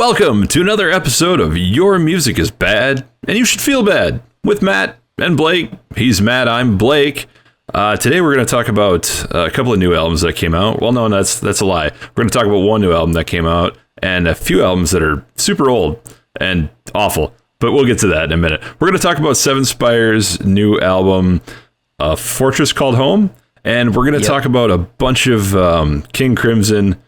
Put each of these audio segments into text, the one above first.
Welcome to another episode of Your Music is Bad, and You Should Feel Bad, with Matt and Blake. He's Matt, I'm Blake. Today we're going to talk about a couple of new albums that came out. Well, no, that's a lie. We're going to talk about one new album that came out, and a few albums that are super old and awful, but we'll get to that in a minute. We're going to talk about Seven Spire's new album, A Fortress Called Home, and we're going to talk about a bunch of King Crimson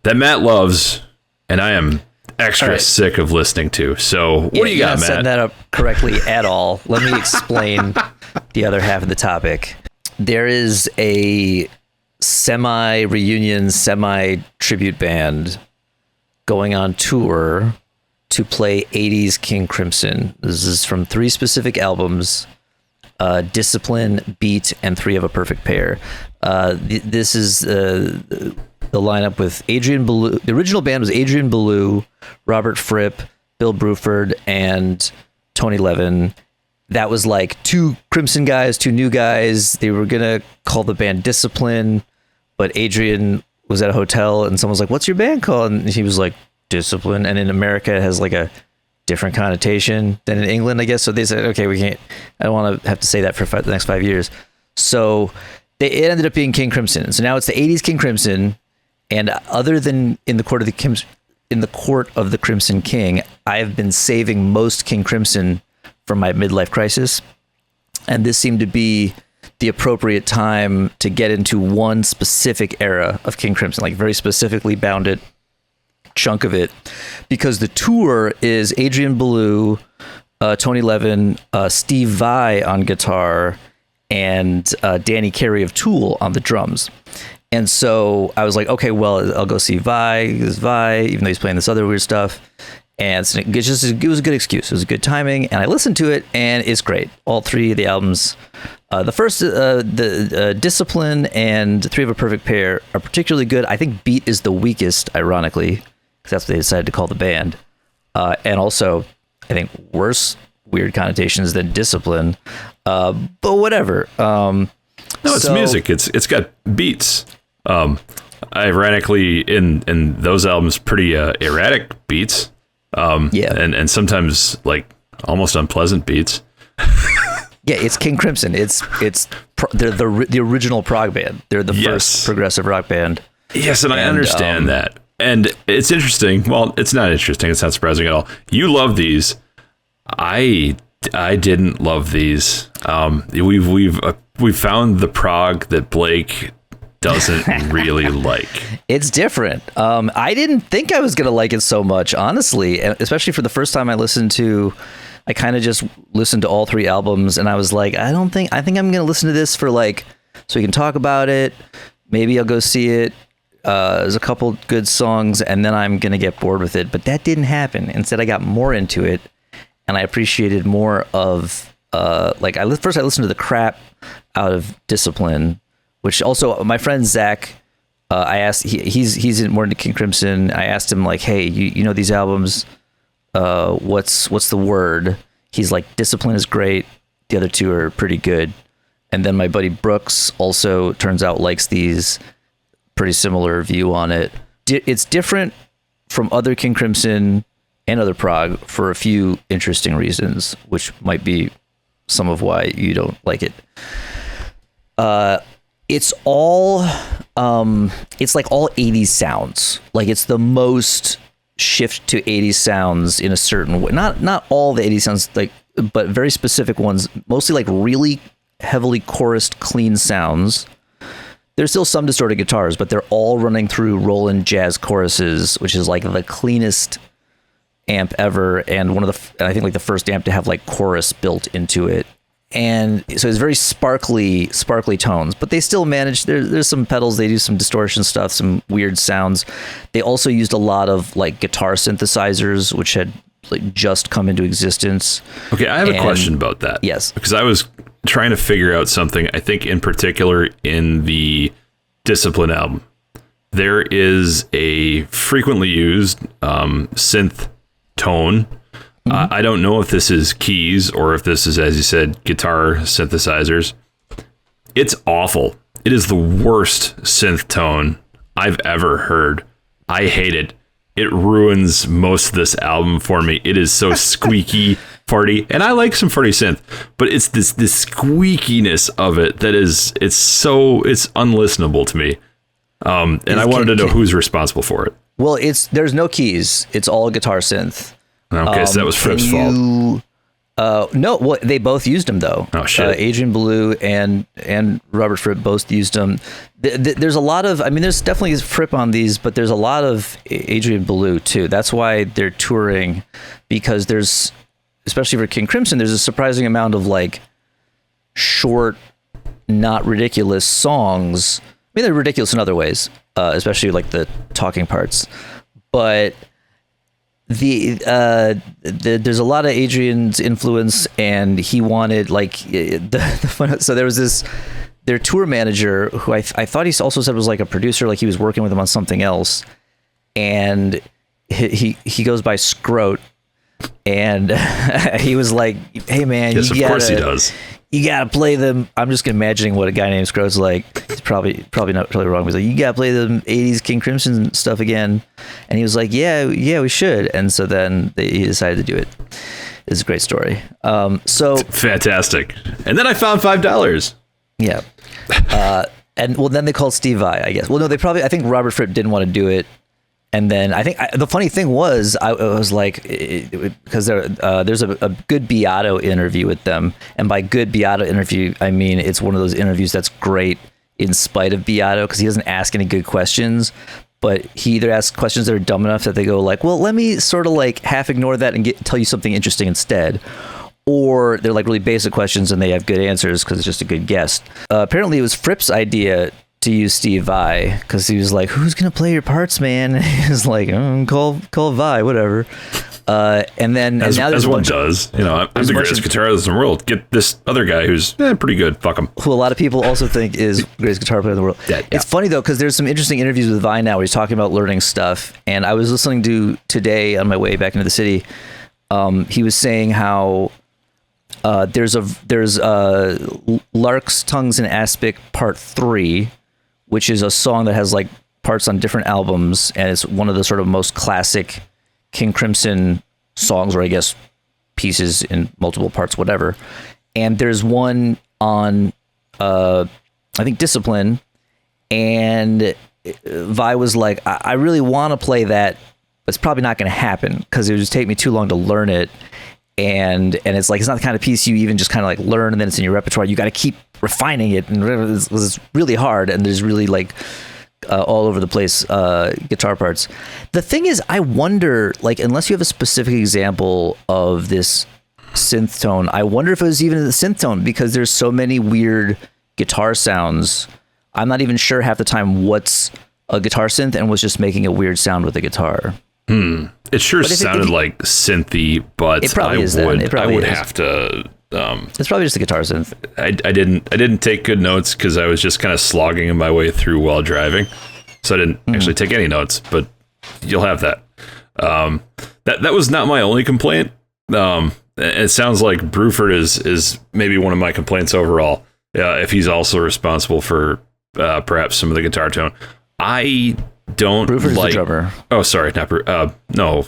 that Matt loves, and I am extra sick of listening to. So what do you got, Matt? Setting that up correctly at all. Let me explain the other half of the topic. There is a semi-reunion, semi-tribute band going on tour to play 80s King Crimson. This is from 3 specific albums, Discipline, Beat, and 3 of a Perfect Pair. This is the lineup with Adrian Belew. The original band was Adrian Belew, Robert Fripp, Bill Bruford, and Tony Levin. That was like 2 Crimson guys, 2 new guys. They were going to call the band Discipline, but Adrian was at a hotel and someone was like, "What's your band called?" And he was like, Discipline. And in America, it has like a different connotation than in England, I guess. So they said, okay, we can't, I don't want to have to say that for the next 5 years. So it ended up being King Crimson. So now it's the 80s King Crimson. And other than in the court of the Crimson King, I've been saving most King Crimson for my midlife crisis. And this seemed to be the appropriate time to get into one specific era of King Crimson, like very specifically bounded chunk of it, because the tour is Adrian Belew, Tony Levin, Steve Vai on guitar, and Danny Carey of Tool on the drums. And so I was like, okay, well, I'll go see Vai, even though he's playing this other weird stuff. And so it was a good excuse. It was a good timing. And I listened to it, and it's great. All 3 of the albums. The first, the Discipline and 3 of a Perfect Pair are particularly good. I think Beat is the weakest, ironically, because that's what they decided to call the band. And also, I think worse weird connotations than Discipline. But whatever. No, it's music. It's got beats. Ironically, in those albums, pretty erratic beats. And sometimes like almost unpleasant beats. Yeah, it's King Crimson. They're the original prog band. They're the first progressive rock band. Yes, and I understand that. And it's interesting. Well, it's not interesting. It's not surprising at all. You love these. I didn't love these. We've found the prog that Blake doesn't really like. It's different. I didn't think I was going to like it so much, honestly, especially for the first time I kind of just listened to all 3 albums, and I was like, I think I'm going to listen to this for like, so we can talk about it. Maybe I'll go see it. There's a couple good songs, and then I'm going to get bored with it. But that didn't happen. Instead, I got more into it, and I appreciated more of, first I listened to the crap out of Discipline, which also my friend Zach, I asked, he's more into King Crimson. I asked him like, hey, you know these albums, what's the word? He's like, Discipline is great. The other 2 are pretty good. And then my buddy Brooks also turns out likes these, pretty similar view on it. It's different from other King Crimson and other prog for a few interesting reasons, which might be some of why you don't like it. It's all it's like all 80s sounds. Like it's the most shift to 80s sounds in a certain way. Not all the 80s sounds, like, but very specific ones, mostly like really heavily chorused clean sounds. There's still some distorted guitars, but they're all running through Roland jazz choruses, which is like the cleanest amp ever, and I think like the first amp to have like chorus built into it. And so it's very sparkly tones, but they still manage, there's some pedals, they do some distortion stuff, some weird sounds. They also used a lot of like guitar synthesizers, which had like just come into existence. Okay, I have a question about that. Yes. Because I was trying to figure out something, I think in particular in the Discipline album. There is a frequently used synth tone. Mm-hmm. I don't know if this is keys or if this is, as you said, guitar synthesizers. It's awful. It is the worst synth tone I've ever heard. I hate it. it ruins most of this album for me. It is so squeaky, farty, and I like some farty synth, but it's this squeakiness of it that is it's unlistenable to me. And I wanted to know who's responsible for it. Well, there's no keys. It's all guitar synth. Okay, so that was Fripp's fault. No, well, they both used them though. Oh shit! Adrian Belew and Robert Fripp both used them. There's a lot of, I mean, there's definitely Fripp on these, but there's a lot of Adrian Belew too. That's why they're touring, because there's, especially for King Crimson, there's a surprising amount of like short, not ridiculous songs. I mean, they're ridiculous in other ways, especially like the talking parts, but there's a lot of Adrian's influence, and he wanted like the fun. So there was their tour manager who I thought he also said was like a producer, like he was working with him on something else, and he goes by Scroat, and he was like, "Hey man, yes, of course he does. You gotta play them." I'm just imagining what a guy named Scroat's like. He's probably not totally wrong. He's like, "You gotta play the '80s King Crimson stuff again," and he was like, "Yeah, we should." And so then he decided to do it. It's a great story. So fantastic. And then I found $5. Yeah. And well, then they called Steve Vai, I guess. Well, no, I think Robert Fripp didn't want to do it. And then I think the funny thing was, I was like, because there's a good Beato interview with them. And by good Beato interview, I mean, it's one of those interviews that's great in spite of Beato, because he doesn't ask any good questions, but he either asks questions that are dumb enough that they go like, well, let me sort of like half ignore that and tell you something interesting instead. Or they're like really basic questions and they have good answers because it's just a good guest. Apparently it was Fripp's idea to use Steve Vai, because he was like, who's gonna play your parts, man? And he was like, call Vai, whatever. And then as now one does, you know, I'm the greatest guitarist in the world. Get this other guy who's pretty good. Fuck him. Who a lot of people also think is greatest guitar player in the world. Yeah. It's funny though, because there's some interesting interviews with Vai now where he's talking about learning stuff. And I was listening to today on my way back into the city. He was saying how there's Lark's Tongues and Aspic Part 3, which is a song that has like parts on different albums, and it's one of the sort of most classic King Crimson songs, or I guess pieces in multiple parts, whatever. And there's one on I think Discipline, and Vai was like, I really want to play that, but it's probably not going to happen because it would just take me too long to learn it. And it's like, it's not the kind of piece you even just kind of like learn and then it's in your repertoire. You got to keep refining it, and it's really hard, and there's really like all over the place guitar parts. The thing is, I wonder, like, unless you have a specific example of this synth tone, I wonder if it was even the synth tone, because there's so many weird guitar sounds. I'm not even sure half the time what's a guitar synth and was just making a weird sound with the guitar. It sure sounded like synthy, but it probably I would have to. It's probably just a guitar synth. I didn't take good notes because I was just kind of slogging my way through while driving, so I didn't actually take any notes. But you'll have that. That was not my only complaint. It sounds like Bruford is maybe one of my complaints overall. If he's also responsible for perhaps some of the guitar tone, I don't Bruford's like. The drummer. Oh, sorry, not no.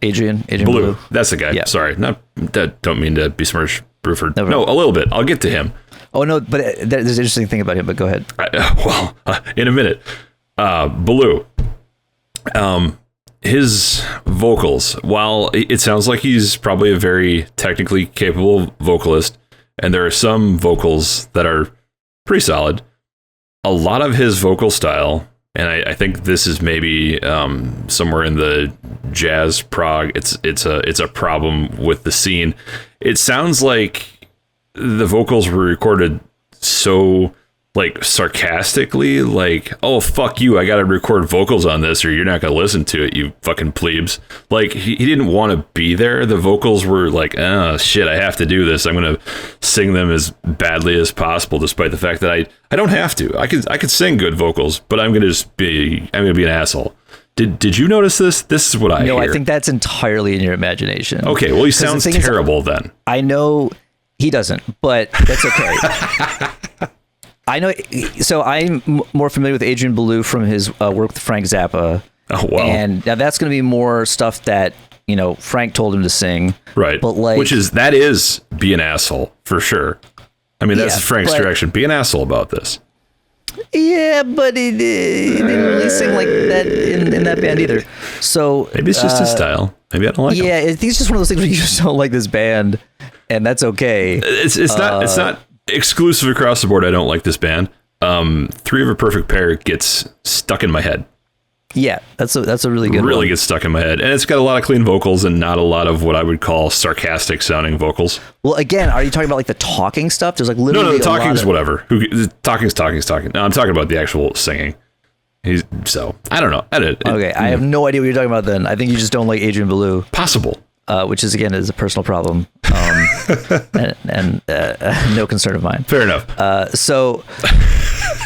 Adrian Belew. That's the guy. Yeah. Sorry, don't mean to besmirch Bruford. No, a little bit. I'll get to him. Oh no, but there's an interesting thing about him. But go ahead. In a minute. Belew. His vocals, while it sounds like he's probably a very technically capable vocalist, and there are some vocals that are pretty solid, a lot of his vocal style, and I think this is maybe somewhere in the jazz prog, it's a problem with the scene. It sounds like the vocals were recorded so like sarcastically, like, oh fuck you, I gotta record vocals on this or you're not gonna listen to it, you fucking plebes. Like he didn't want to be there. The vocals were like, oh shit, I have to do this, I'm gonna sing them as badly as possible, despite the fact that I don't have to. I could sing good vocals, but I'm gonna be an asshole. Did you notice this? This is what I hear. No, I think that's entirely in your imagination. Okay, well, he sounds terrible then. I know he doesn't, but that's okay. I know. So I'm more familiar with Adrian Belew from his work with Frank Zappa. Oh, wow. And now that's going to be more stuff that, Frank told him to sing. Right. But that is be an asshole for sure. I mean, that's Frank's direction. Be an asshole about this. Yeah, but he didn't really sing like that in that band either. So maybe it's just his style. Maybe I don't like him. Yeah, I think it's just one of those things where you just don't like this band, and that's okay. It's not exclusive across the board. I don't like this band. Three of a Perfect Pair gets stuck in my head. Yeah, that's a really good one. Really gets stuck in my head. And it's got a lot of clean vocals and not a lot of what I would call sarcastic sounding vocals. Well, again, are you talking about like the talking stuff? There's like literally No, the talking's whatever. Talking's talking. No, I'm talking about the actual singing. I don't know. Okay, I have no idea what you're talking about then. I think you just don't like Adrian Belew. Possible. Which is, again, is a personal problem. And no concern of mine. Fair enough. So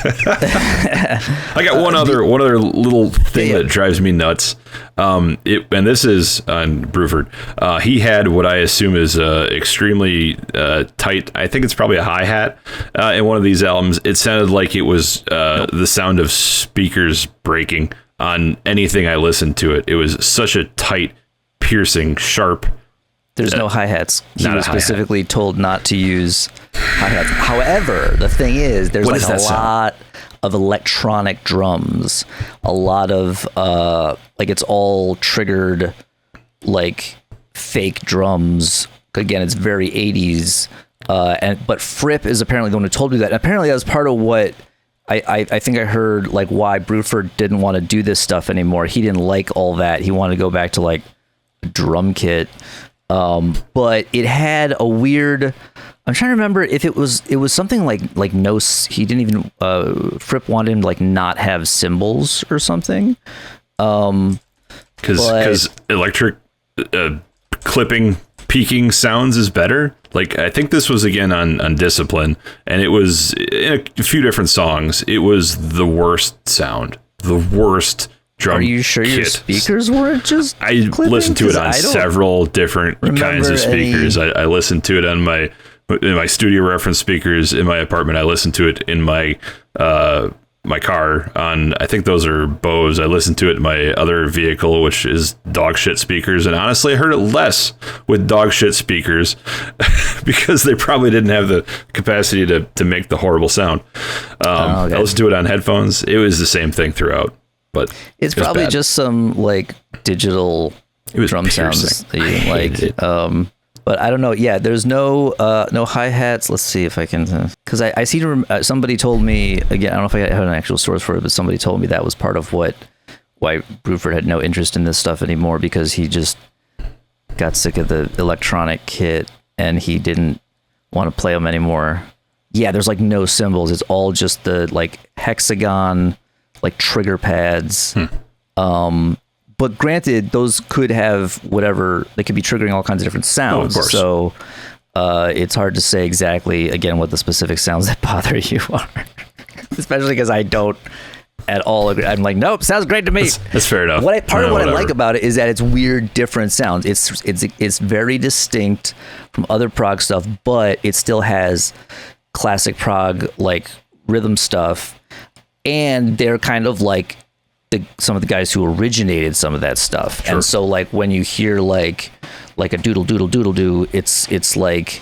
I got one other little thing that drives me nuts. And this is on Bruford. He had what I assume is extremely tight. I think it's probably a hi-hat in one of these albums. It sounded like it was the sound of speakers breaking on anything I listened to it. It was such a tight, piercing, sharp. There's no hi-hats. He was specifically hi-hat. told not to use hi-hats. However, the thing is, there's like a lot of electronic drums. A lot of it's all triggered like fake drums. Again, it's very 80s. But Fripp is apparently the one who told me that. And apparently that was part of what I think I heard, like, why Bruford didn't want to do this stuff anymore. He didn't like all that. He wanted to go back to like drum kit. But it had a weird, I'm trying to remember if it was something like no, he didn't even, Fripp wanted him to like not have cymbals or something. Cause electric, clipping, peaking sounds is better. Like, I think this was again on Discipline, and it was in a few different songs. It was the worst sound, the worst drum. Are you sure kit. Your speakers weren't just I listened to it on several different kinds of speakers. I listened to it on in my studio reference speakers in my apartment. I listened to it in my my car on, I think those are Bose. I listened to it in my other vehicle, which is dog shit speakers. And honestly, I heard it less with dog shit speakers because they probably didn't have the capacity to make the horrible sound. I listened to it on headphones. It was the same thing throughout, but it's probably just some like digital drum sounds that you didn't like. But I don't know. Yeah, there's no hi-hats. Let's see if I can, because I see somebody told me, again, I don't know if I have an actual source for it, but somebody told me that was part of why Bruford had no interest in this stuff anymore, because he just got sick of the electronic kit and he didn't want to play them anymore. Yeah, there's like no cymbals. It's all just the like hexagon, like trigger pads. But granted, those could have whatever, they could be triggering all kinds of different sounds. Oh, of course. So it's hard to say exactly, again, what the specific sounds that bother you are. Especially because I don't at all agree. I'm like, nope, sounds great to me. That's fair enough. Part of what I like about it is that it's weird, different sounds. It's very distinct from other prog stuff, but it still has classic prog, like rhythm stuff. And they're kind of like some of the guys who originated some of that stuff. Sure. And so like when you hear like a doodle doodle doodle do, it's like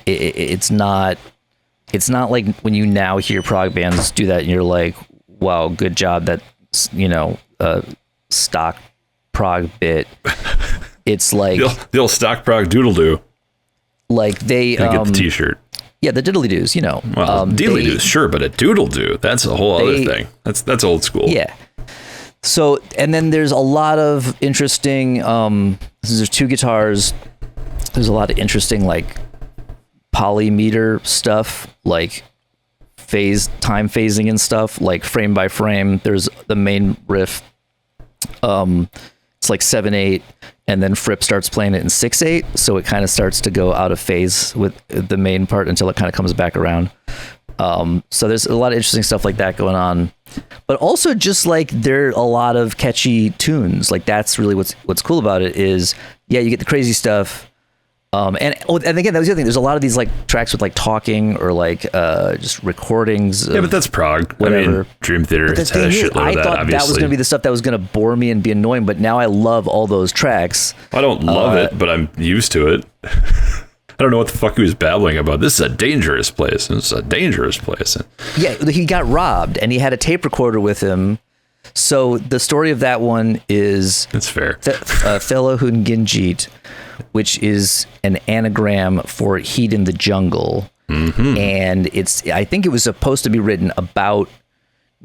it's not like when you now hear prog bands do that and you're like, wow, good job, that stock prog bit. It's like the old stock prog doodle do. Like they get the t-shirt. Yeah, the diddly doos, Well, diddly doos, sure, but a doodle doo, that's a whole other thing. That's old school. Yeah. So, and then there's a lot of interesting, there's two guitars. There's a lot of interesting, like, polymeter stuff, like time phasing and stuff, like frame by frame. There's the main riff. It's like 7/8, and then Fripp starts playing it in 6/8, so it kind of starts to go out of phase with the main part until it kind of comes back around. So there's a lot of interesting stuff like that going on, but also just like there are a lot of catchy tunes. Like that's really what's cool about it is, yeah, you get the crazy stuff, And again, that was the other thing. There's a lot of these like tracks with like talking or like just recordings. Yeah, but that's prog. Whatever. I mean, Dream Theater has had a shitload of that, thought obviously. that was going to be the stuff that was going to bore me and be annoying, but now I love all those tracks. I don't love it, but I'm used to it. I don't know what the fuck he was babbling about. This is a dangerous place. This is a dangerous place. Yeah, he got robbed, and he had a tape recorder with him. So the story of that one is... That's fair. Fela Hunginjit, which is an anagram for Heat in the Jungle. Mm-hmm. And I think it was supposed to be written about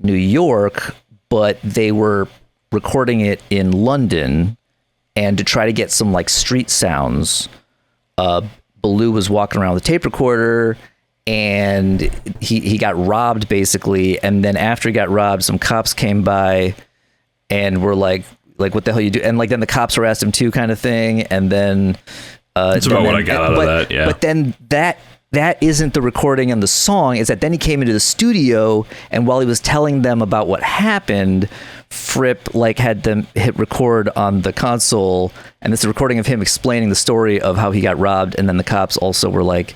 New York, but they were recording it in London, and to try to get some like street sounds, Belew was walking around with a tape recorder, and he got robbed basically. And then after he got robbed, some cops came by and were like what the hell you do? And like then the cops harassed him too, kind of thing. And then that's about what I got out of that. Yeah. But then that isn't the recording and the song. Is that then he came into the studio, and while he was telling them about what happened, Fripp like had them hit record on the console, and it's a recording of him explaining the story of how he got robbed. And then the cops also were like,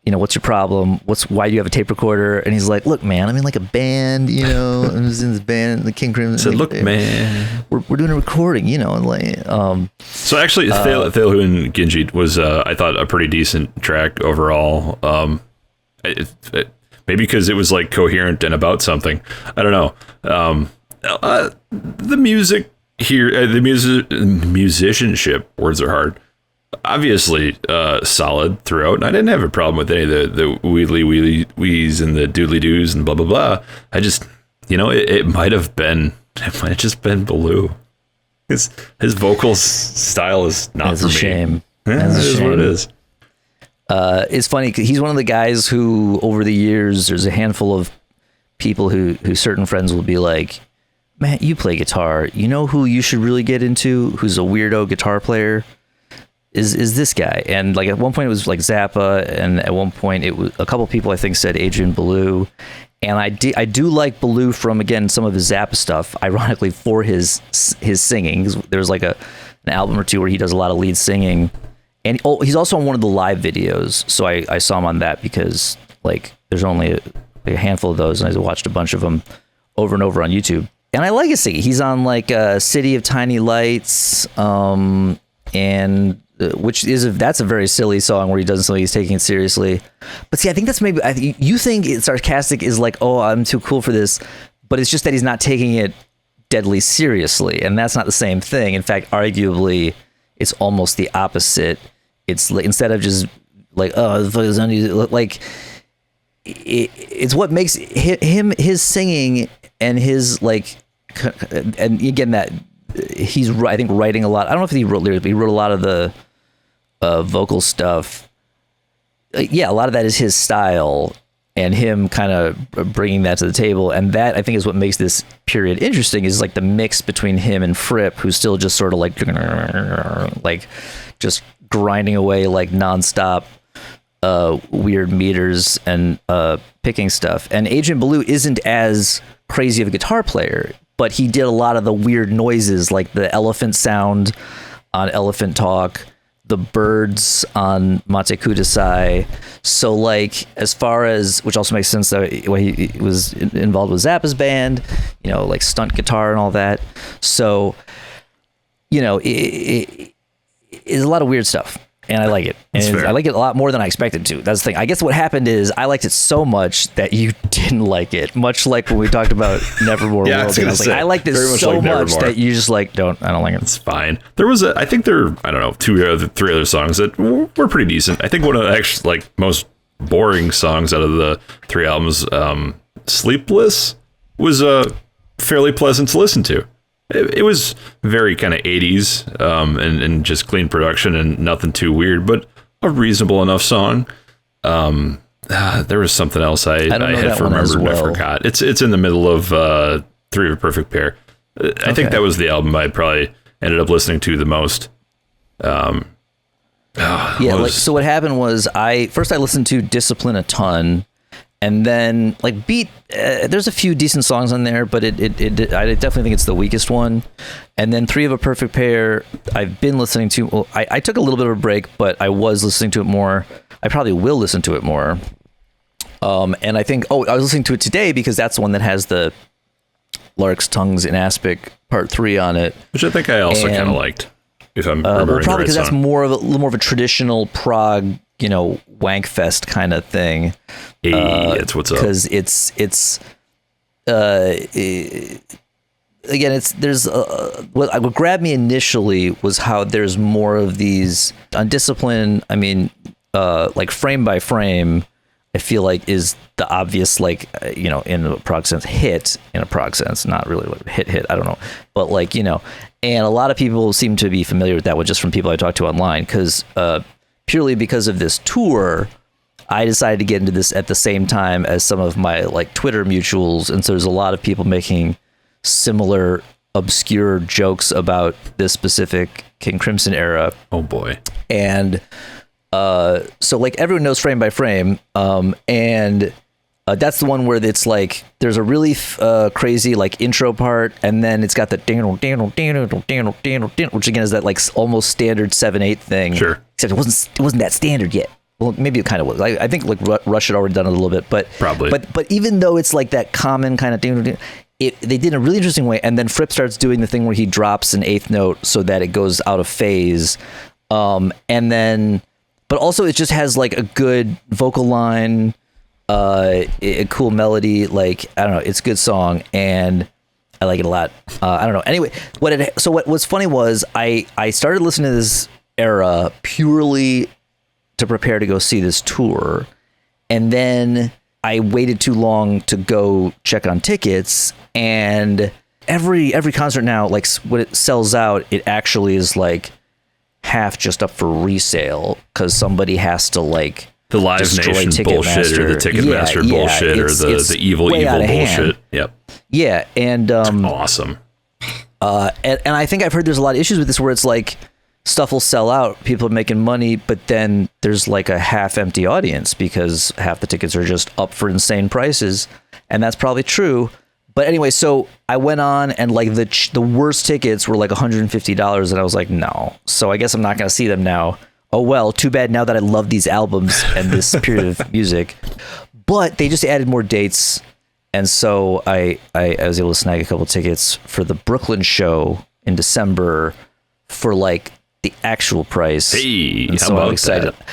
you know, what's your problem? Why do you have a tape recorder? And he's like, look, man, I'm in like a band, you know, I was in this band, the King Crimson. Said, look, man, we're doing a recording, you know, and like, So actually, Fela Hunginjit was, I thought, a pretty decent track overall. Maybe because it was like coherent and about something. I don't know. The music here, the musicianship, words are hard. Obviously solid throughout, and I didn't have a problem with any of the wheelie wheeze and the doodly doos and blah blah blah. I just, you know, it might have just been Belew. His vocal style is not that's for a me. shame. Yeah, That's a it is shame. what it is. It's funny because he's one of the guys who, over the years, there's a handful of people who certain friends will be like, "Matt, you play guitar. You know who you should really get into? Who's a weirdo guitar player? Is this guy?" And like at one point it was like Zappa, and at one point it was a couple people I think said Adrian Belew. And I do like Belew from, again, some of his Zappa stuff, ironically, for his singing. There's like an album or two where he does a lot of lead singing. And he's also on one of the live videos. So I saw him on that because like there's only a handful of those, and I watched a bunch of them over and over on YouTube. And I like his singing. He's on like City of Tiny Lights, and that's a very silly song where he doesn't sound like he's taking it seriously. But see, I think that's maybe, you think it's sarcastic is like, oh, I'm too cool for this, but it's just that he's not taking it deadly seriously, and that's not the same thing. In fact, arguably, it's almost the opposite. It's like, instead of just like, oh, the fuck is that? Like, it's what makes him, his singing and his like, and again, that he's, I think, writing a lot. I don't know if he wrote lyrics, but he wrote a lot of the vocal stuff. Yeah, a lot of that is his style and him kind of bringing that to the table. And that, I think, is what makes this period interesting, is like the mix between him and Fripp, who's still just sort of like just grinding away like nonstop weird meters and picking stuff. And Adrian Belew isn't as crazy of a guitar player, but he did a lot of the weird noises, like the elephant sound on Elephant Talk, the birds on Mate Kudasai. So like, as far as, which also makes sense that when he was involved with Zappa's band, you know, like stunt guitar and all that. So, you know, it's a lot of weird stuff. And I like it. And I like it a lot more than I expected to. That's the thing. I guess what happened is I liked it so much that you didn't like it. Much like when we talked about Nevermore Yeah, World. I liked this so much that you just like, I don't like it. It's fine. There was I think there, I don't know, three other songs that were pretty decent. I think one of the actually like most boring songs out of the three albums, Sleepless, was fairly pleasant to listen to. It was very kind of 80s and just clean production and nothing too weird, but a reasonable enough song. There was something else I had remembered and I forgot. It's in the middle of Three of a Perfect Pair. I think that was the album I probably ended up listening to the most. So what happened was I listened to Discipline a ton. And then like Beat, there's a few decent songs on there, but I definitely think it's the weakest one. And then Three of a Perfect Pair, I've been listening to. Well, I took a little bit of a break, but I was listening to it more. I probably will listen to it more. And I think, I was listening to it today because that's the one that has the Lark's Tongues in Aspic Part 3 on it. Which I think I also kind of liked, if I'm remembering probably because the right that's song. a little more of a traditional prog, wankfest kind of thing. Hey, it's what's up. Because again, what grabbed me initially was how there's more of these Undisciplined. I mean, like Frame by Frame, I feel like is the obvious, like, in a prog sense, not really like hit, I don't know. But like, and a lot of people seem to be familiar with that one just from people I talk to online, because purely because of this tour, I decided to get into this at the same time as some of my like Twitter mutuals. And so there's a lot of people making similar obscure jokes about this specific King Crimson era. Oh boy. And so like everyone knows Frame by Frame, and that's the one where it's like there's a really crazy like intro part, and then it's got the which again is that like almost standard 7/8 thing. Sure. Except it wasn't that standard yet. Well, maybe it kind of was. I think like Rush had already done it a little bit, but probably. But even though it's like that common kind of they did in a really interesting way, and then Fripp starts doing the thing where he drops an eighth note so that it goes out of phase, and then. But also, it just has like a good vocal line, a cool melody. Like, I don't know, it's a good song, and I like it a lot. I don't know. Anyway, what was funny was I started listening to this era purely to prepare to go see this tour, and then I waited too long to go check on tickets. And every concert now, like when it sells out, it actually is like half just up for resale because somebody has to like the Live Nation bullshit or the Ticketmaster bullshit or the evil bullshit. Hand. Yep. Yeah, and awesome. And I think I've heard there's a lot of issues with this where it's like stuff will sell out, people are making money, but then there's like a half empty audience because half the tickets are just up for insane prices, and that's probably true. But anyway, so I went on and like the worst tickets were like $150, and I was like, no. So I guess I'm not going to see them now. Oh, well, too bad now that I love these albums and this period of music. But they just added more dates. And so I was able to snag a couple tickets for the Brooklyn show in December for like the actual price. Hey, and how so about I'm excited. that?